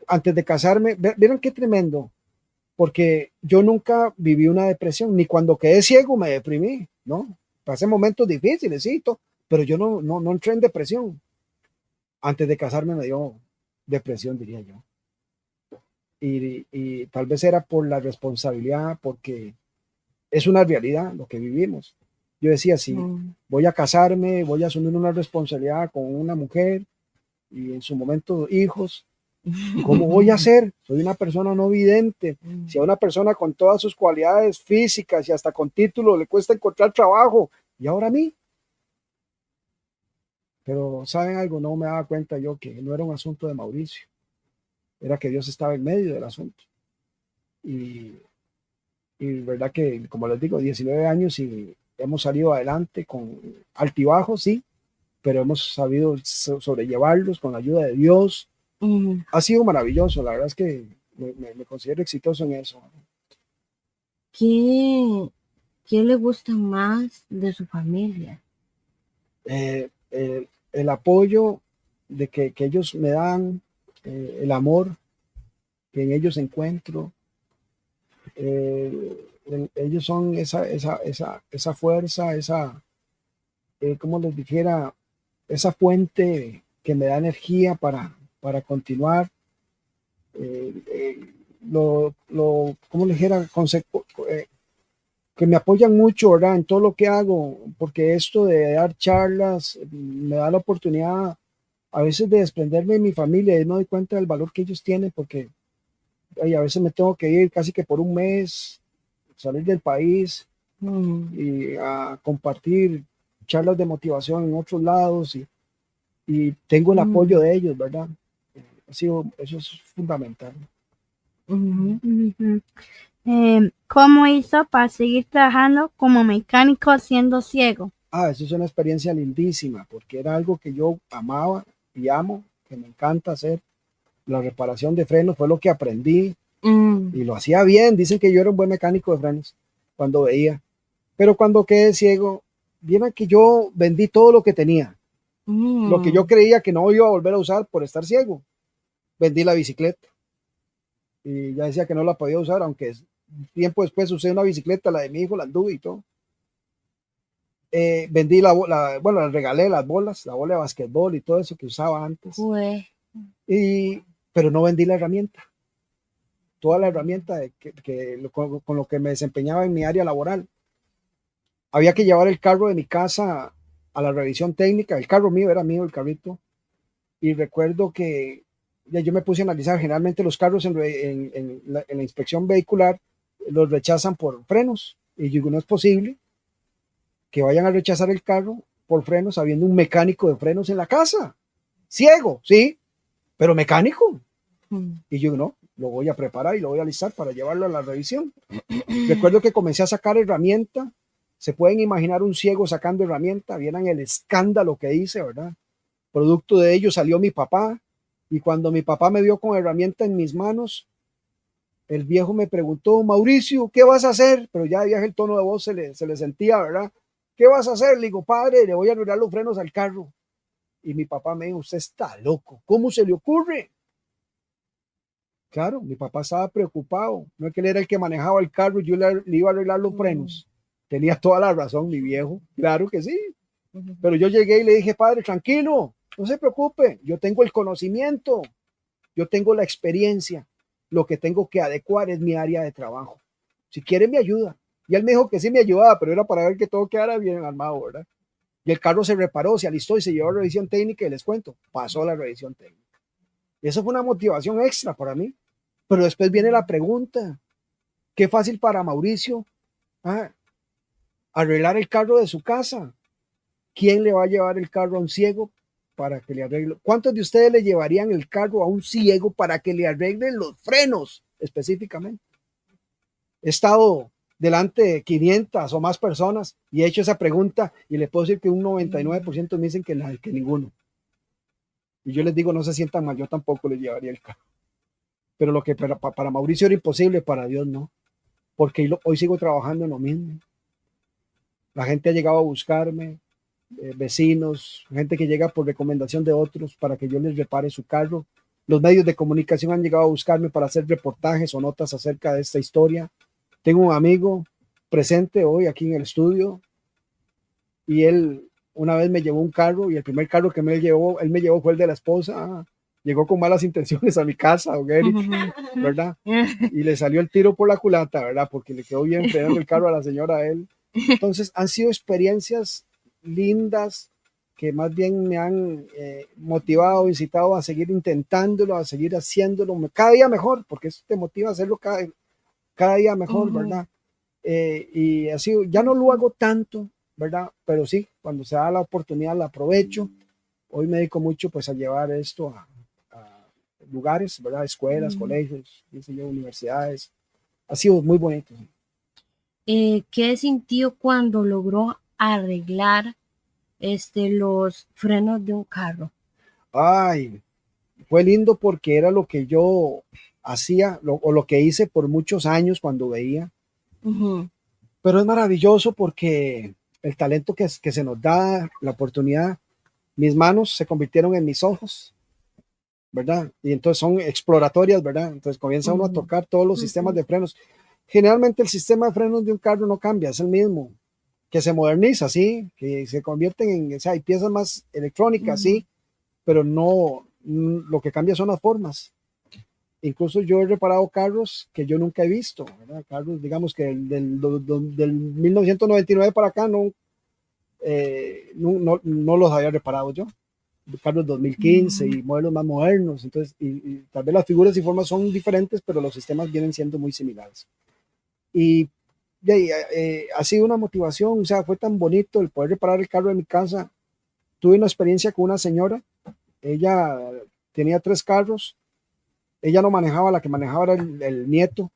Antes de casarme, vieron qué tremendo, porque yo nunca viví una depresión, ni cuando quedé ciego me deprimí, ¿no? Pasé momentos difíciles, sí, pero yo no entré en depresión. Antes de casarme me dio depresión, diría yo. Y tal vez era por la responsabilidad, porque es una realidad lo que vivimos. Yo decía, si voy a casarme, voy a asumir una responsabilidad con una mujer y en su momento hijos, ¿cómo voy a hacer? Soy una persona no vidente. Si a una persona con todas sus cualidades físicas y hasta con título le cuesta encontrar trabajo, y ahora a mí. Pero ¿saben algo? No me daba cuenta yo que no era un asunto de Mauricio, era que Dios estaba en medio del asunto. Y verdad que, como les digo, 19 años y hemos salido adelante con altibajos, sí, pero hemos sabido sobrellevarlos con la ayuda de Dios. Ha sido maravilloso, la verdad es que me considero exitoso en eso. ¿Qué le gusta más de su familia? El apoyo de que ellos me dan, el amor que en ellos encuentro. Ellos son esa fuerza, como les dijera, esa fuente que me da energía para continuar. Como les dijera, que me apoyan mucho, ¿verdad? En todo lo que hago, porque esto de dar charlas me da la oportunidad a veces de desprenderme de mi familia y no doy cuenta del valor que ellos tienen, porque a veces me tengo que ir casi que por un mes, salir del país y a compartir charlas de motivación en otros lados y tengo el apoyo de ellos, ¿verdad? Eso es fundamental. ¿Cómo hizo para seguir trabajando como mecánico siendo ciego? Eso es una experiencia lindísima, porque era algo que yo amaba y amo, que me encanta hacer. La reparación de frenos fue lo que aprendí y lo hacía bien. Dicen que yo era un buen mecánico de frenos cuando veía, pero cuando quedé ciego, vieron que yo vendí todo lo que tenía, lo que yo creía que no iba a volver a usar por estar ciego. Vendí la bicicleta y ya decía que no la podía usar, aunque tiempo después usé una bicicleta, la de mi hijo, la anduve y todo. Vendí bueno, le regalé las bolas, la bola de basquetbol y todo eso que usaba antes. Pero no vendí la herramienta, toda la herramienta con lo que me desempeñaba en mi área laboral. Había que llevar el carro de mi casa a la revisión técnica. El carro mío era mío, el carrito. Y recuerdo que ya yo me puse a analizar, generalmente los carros en la inspección vehicular los rechazan por frenos. Y digo, no es posible que vayan a rechazar el carro por frenos habiendo un mecánico de frenos en la casa. ciego, sí, pero mecánico. Mm. Y yo no, lo voy a preparar y lo voy a alistar para llevarlo a la revisión. Recuerdo que comencé a sacar herramienta. Se pueden imaginar un ciego sacando herramienta. Vieran el escándalo que hice, ¿verdad? Producto de ello salió mi papá. Y cuando mi papá me vio con herramienta en mis manos, el viejo me preguntó, Mauricio, ¿qué vas a hacer? Pero ya el tono de voz se le sentía, ¿verdad? ¿Qué vas a hacer? Le digo, padre, le voy a arreglar los frenos al carro. Y mi papá me dijo, usted está loco. ¿Cómo se le ocurre? Claro, mi papá estaba preocupado. No es que él era el que manejaba el carro y yo le iba a arreglar los frenos. Tenía toda la razón, mi viejo. Claro que sí. Pero yo llegué y le dije, padre, tranquilo, no se preocupe. Yo tengo el conocimiento, yo tengo la experiencia. Lo que tengo que adecuar es mi área de trabajo. Si quiere, me ayuda. Y él me dijo que sí me ayudaba, pero era para ver que todo quedara bien armado, ¿verdad? Y el carro se reparó, se alistó y se llevó a revisión técnica y les cuento, pasó la revisión técnica. Y eso fue una motivación extra para mí. Pero después viene la pregunta, qué fácil para Mauricio arreglar el carro de su casa. ¿Quién le va a llevar el carro a un ciego para que le arregle? ¿Cuántos de ustedes le llevarían el carro a un ciego para que le arreglen los frenos específicamente? He estado delante de 500 o más personas y he hecho esa pregunta y le puedo decir que un 99% me dicen que ninguno. Y yo les digo, no se sientan mal, yo tampoco les llevaría el carro. Pero lo que para Mauricio era imposible, para Dios no. Porque hoy sigo trabajando en lo mismo. La gente ha llegado a buscarme, vecinos, gente que llega por recomendación de otros para que yo les repare su carro. Los medios de comunicación han llegado a buscarme para hacer reportajes o notas acerca de esta historia. Tengo un amigo presente hoy aquí en el estudio y él una vez me llevó un carro y el primer carro que él me llevó fue el de la esposa. Llegó con malas intenciones a mi casa, don Eric, ¿verdad? Y le salió el tiro por la culata, ¿verdad? Porque le quedó bien frenando el carro a la señora a él. Entonces han sido experiencias lindas que más bien me han motivado, incitado a seguir intentándolo, a seguir haciéndolo cada día mejor, porque eso te motiva a hacerlo cada día mejor, ¿verdad? Y así, ya no lo hago tanto, ¿verdad? Pero sí, cuando se da la oportunidad la aprovecho. Hoy me dedico mucho pues a llevar esto a lugares, ¿verdad? Escuelas, colegios, universidades. Ha sido muy bonito. ¿Qué sintió cuando logró arreglar los frenos de un carro? Ay, fue lindo porque era lo que yo hacía o lo que hice por muchos años cuando veía. Pero es maravilloso porque el talento que se nos da, la oportunidad, mis manos se convirtieron en mis ojos, ¿verdad? Y entonces son exploratorias, ¿verdad? Entonces comienza uno a tocar todos los sistemas de frenos. Generalmente el sistema de frenos de un carro no cambia, es el mismo, que se moderniza, sí, que se convierten en, o sea, hay piezas más electrónicas, sí, pero no, lo que cambia son las formas. Incluso yo he reparado carros que yo nunca he visto, ¿verdad? Carros, digamos que del 1999 para acá no los había reparado yo. Carros 2015 y modelos más modernos. Entonces, y tal vez las figuras y formas son diferentes, pero los sistemas vienen siendo muy similares. Y ha sido una motivación, o sea, fue tan bonito el poder reparar el carro de mi casa. Tuve una experiencia con una señora, ella tenía 3 carros, ella no manejaba, la que manejaba era el nieto,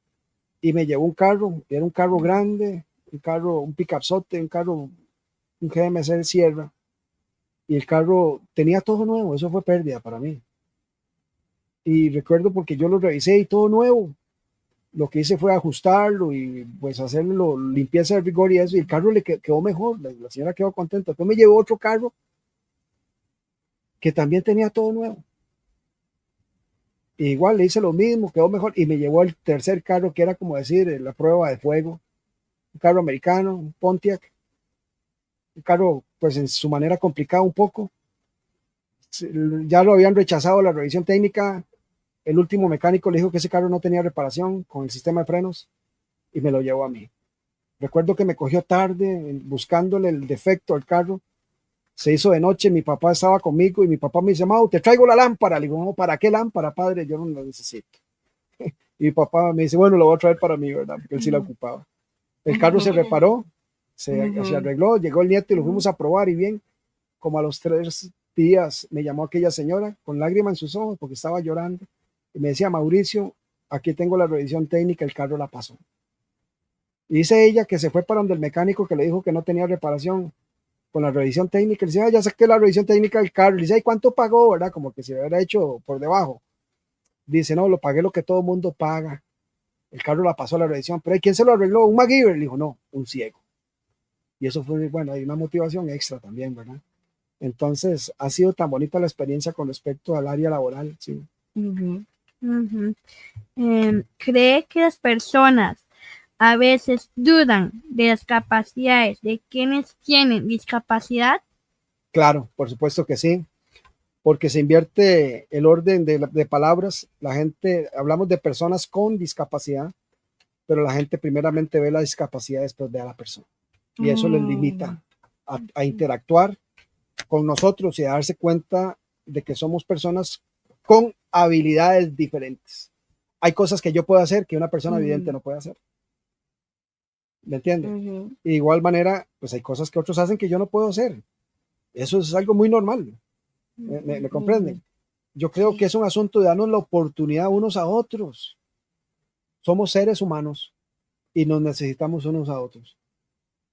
y me llevó un carro, era un carro grande, un pick-upzote, un GMC de Sierra, y el carro tenía todo nuevo, eso fue pérdida para mí. Y recuerdo porque yo lo revisé y todo nuevo. Lo que hice fue ajustarlo y pues hacerlo limpieza de rigor y eso, y el carro le quedó mejor, la señora quedó contenta. Después me llevó otro carro que también tenía todo nuevo. Y igual le hice lo mismo, quedó mejor, y me llevó el tercer carro que era como decir la prueba de fuego, un carro americano, un Pontiac, un carro pues en su manera complicado un poco. Ya lo habían rechazado la revisión técnica. El último mecánico le dijo que ese carro no tenía reparación con el sistema de frenos y me lo llevó a mí. Recuerdo que me cogió tarde buscándole el defecto al carro. Se hizo de noche, mi papá estaba conmigo y mi papá me dice, Mau, te traigo la lámpara. Le digo, no, ¿para qué lámpara, padre? Yo no la necesito. Y mi papá me dice, bueno, lo voy a traer para mí, ¿verdad? Porque él sí la ocupaba. El carro se reparó, se arregló, llegó el nieto y lo fuimos a probar y bien, como a los días me llamó aquella señora con lágrimas en sus ojos porque estaba llorando y me decía: Mauricio, aquí tengo la revisión técnica, el carro la pasó. Y dice ella que se fue para donde el mecánico, que le dijo que no tenía reparación con la revisión técnica. Le dice: ya saqué la revisión técnica del carro. Le dice: ¿y cuánto pagó? ¿Verdad? Como que se hubiera hecho por debajo. Dice: no, lo pagué lo que todo el mundo paga. El carro la pasó a la revisión. Pero ¿quién se lo arregló? ¿Un MacGyver? Le dijo: no, un ciego. Y eso fue, bueno, hay una motivación extra también, ¿verdad? Entonces, ha sido tan bonita la experiencia con respecto al área laboral, sí. Ujú, ujú. ¿Cree que las personas a veces dudan de las capacidades de quienes tienen discapacidad? Claro, por supuesto que sí, porque se invierte el orden de palabras. La gente, hablamos de personas con discapacidad, pero la gente primeramente ve la discapacidad, después ve a la persona. Y eso les limita a interactuar con nosotros y a darse cuenta de que somos personas con habilidades diferentes. Hay cosas que yo puedo hacer que una persona vidente no puede hacer. ¿Me entiende? Y de igual manera, pues hay cosas que otros hacen que yo no puedo hacer. Eso es algo muy normal. ¿Me comprenden? Yo creo que es un asunto de darnos la oportunidad unos a otros. Somos seres humanos y nos necesitamos unos a otros.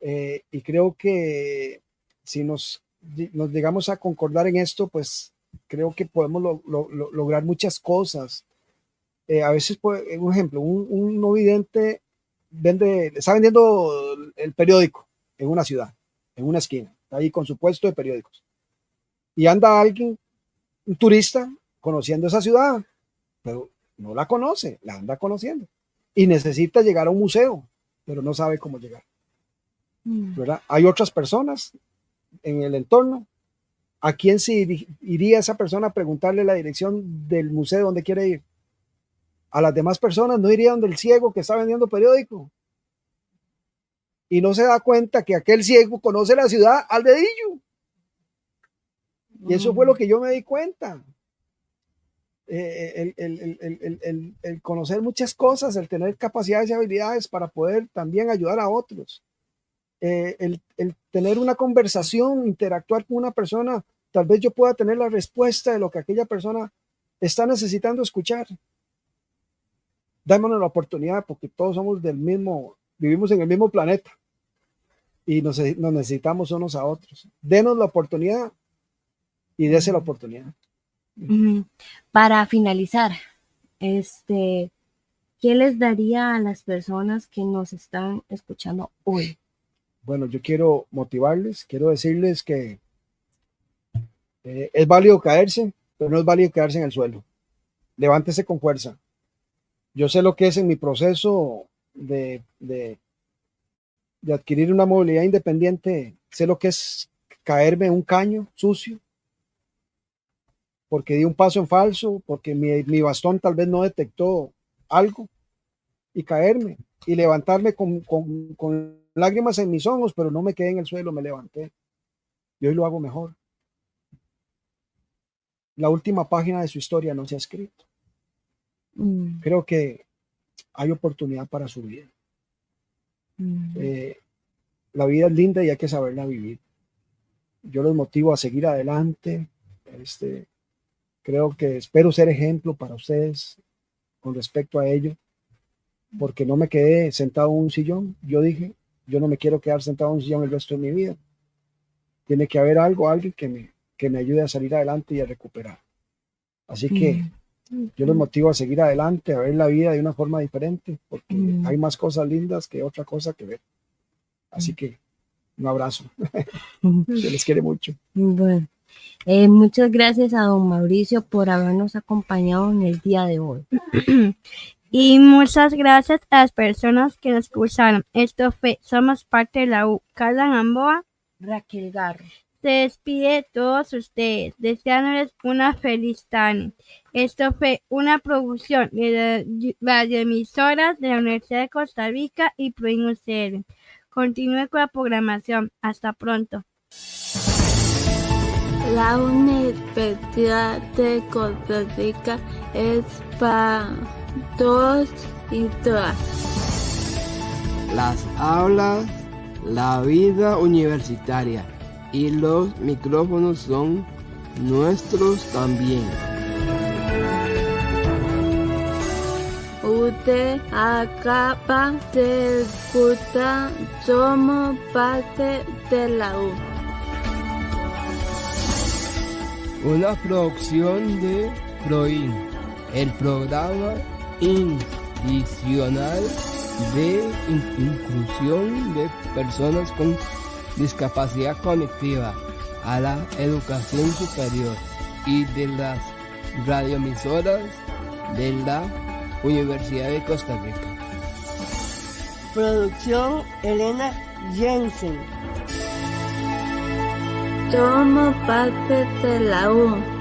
Y creo que si nos llegamos a concordar en esto, pues creo que podemos lograr muchas cosas. A veces, un ejemplo, un no vidente está vendiendo el periódico en una ciudad, en una esquina, está ahí con su puesto de periódicos. Y anda alguien, un turista, conociendo esa ciudad, pero no la conoce, la anda conociendo. Y necesita llegar a un museo, pero no sabe cómo llegar. ¿Verdad? Hay otras personas en el entorno. ¿A quién se iría esa persona a preguntarle la dirección del museo donde quiere ir? A las demás personas no iría donde el ciego que está vendiendo periódico. Y no se da cuenta que aquel ciego conoce la ciudad al dedillo. Y eso fue lo que yo me di cuenta. El conocer muchas cosas, el tener capacidades y habilidades para poder también ayudar a otros. El tener una conversación, interactuar con una persona, tal vez yo pueda tener la respuesta de lo que aquella persona está necesitando escuchar. Démonos la oportunidad, porque todos somos vivimos en el mismo planeta y nos necesitamos unos a otros. Denos la oportunidad y dese la oportunidad. Para finalizar, ¿qué les daría a las personas que nos están escuchando hoy? Bueno, yo quiero motivarles, quiero decirles que es válido caerse, pero no es válido quedarse en el suelo. Levántese con fuerza. Yo sé lo que es en mi proceso de adquirir una movilidad independiente, sé lo que es caerme en un caño sucio, porque di un paso en falso, porque mi bastón tal vez no detectó algo, y caerme y levantarme con lágrimas en mis ojos, pero no me quedé en el suelo, me levanté. Y hoy lo hago mejor. La última página de su historia no se ha escrito. Creo que hay oportunidad para su vida. La vida es linda y hay que saberla vivir. Yo los motivo a seguir adelante. Creo que espero ser ejemplo para ustedes con respecto a ello, porque no me quedé sentado en un sillón. Yo dije: yo no me quiero quedar sentado en un sillón el resto de mi vida. Tiene que haber alguien que me ayude a salir adelante y a recuperar. Así que yo los motivo a seguir adelante, a ver la vida de una forma diferente, porque hay más cosas lindas que otra cosa que ver. Así que un abrazo. Se les quiere mucho. Bueno, muchas gracias a don Mauricio por habernos acompañado en el día de hoy. Y muchas gracias a las personas que nos escucharon. Esto fue Somos Parte de la U. Carla Gamboa, Raquel Garro. se despide de todos ustedes, deseándoles una feliz tarde. Esto fue una producción de radioemisoras de la Universidad de Costa Rica y Proin UCR. Continúe con la programación. Hasta pronto. La Universidad de Costa Rica es para todos y todas. Las aulas, la vida universitaria y los micrófonos son nuestros también. Usted acaba de escuchar Somos Parte de la U. Una producción de PROIN, el programa institucional de inclusión de personas con discapacidad cognitiva a la educación superior y de las radioemisoras de la Universidad de Costa Rica. Producción Elena Jensen. Somos parte de la U.